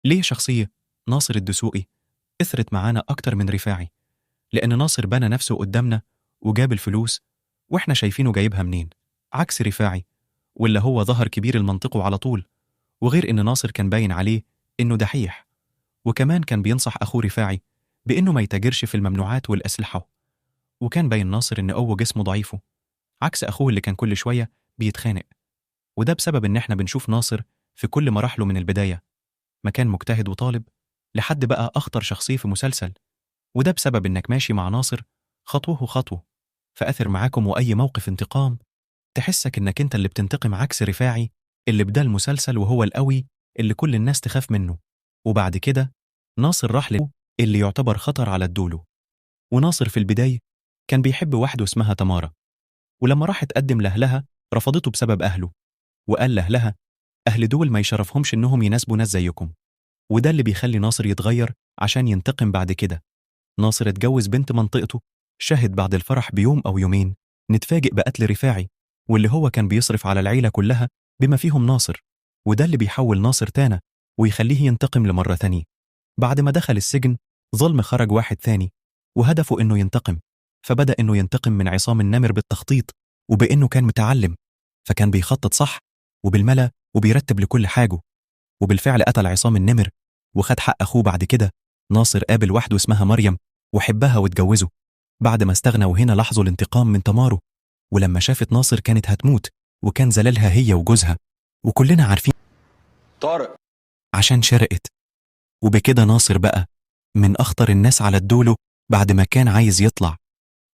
ليه شخصية ناصر الدسوقي أثرت معانا أكتر من رفاعي؟ لأن ناصر بنى نفسه قدامنا وجاب الفلوس وإحنا شايفينه جايبها منين، عكس رفاعي واللي هو ظهر كبير المنطقة على طول. وغير إن ناصر كان باين عليه إنه دحيح، وكمان كان بينصح أخوه رفاعي بإنه ما يتاجرش في الممنوعات والأسلحة. وكان باين ناصر إن قوة جسمه ضعيفه، عكس أخوه اللي كان كل شوية بيتخانق. وده بسبب إن إحنا بنشوف ناصر في كل مراحله من البداية، مكان مجتهد وطالب لحد بقى أخطر شخصية في مسلسل. وده بسبب إنك ماشي مع ناصر خطوه خطوه، فأثر معاكم وأي موقف انتقام تحسك إنك أنت اللي بتنتقم، عكس رفاعي اللي بدأ المسلسل وهو القوي اللي كل الناس تخاف منه. وبعد كده ناصر راح اللي يعتبر خطر على الدولو. وناصر في البداية كان بيحب واحدة اسمها تمارا، ولما راح تقدم لأهلها رفضته بسبب أهله، وقال لأهلها أهل دول ما يشرفهمش إنهم يناسبوا ناس زيكم. وده اللي بيخلي ناصر يتغير عشان ينتقم. بعد كده ناصر اتجوز بنت منطقته، شاهد بعد الفرح بيوم أو يومين نتفاجئ بقتل رفاعي واللي هو كان بيصرف على العيلة كلها بما فيهم ناصر. وده اللي بيحول ناصر تانة ويخليه ينتقم لمرة تانية. بعد ما دخل السجن ظلم خرج واحد ثاني وهدفه إنه ينتقم، فبدأ إنه ينتقم من عصام النمر بالتخطيط، وبإنه كان متعلم فكان بيخطط صح وبالملا وبيرتب لكل حاجه. وبالفعل قتل عصام النمر وخد حق أخوه. بعد كده ناصر قابل واحدة اسمها مريم وحبها واتجوزه بعد ما استغنى، وهنا لاحظوا الانتقام من تمارو. ولما شافت ناصر كانت هتموت وكان زلالها هي وجوزها، وكلنا عارفين طارق. عشان شرقت. وبكده ناصر بقى من أخطر الناس على الدولو بعد ما كان عايز يطلع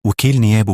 وكيل نيابه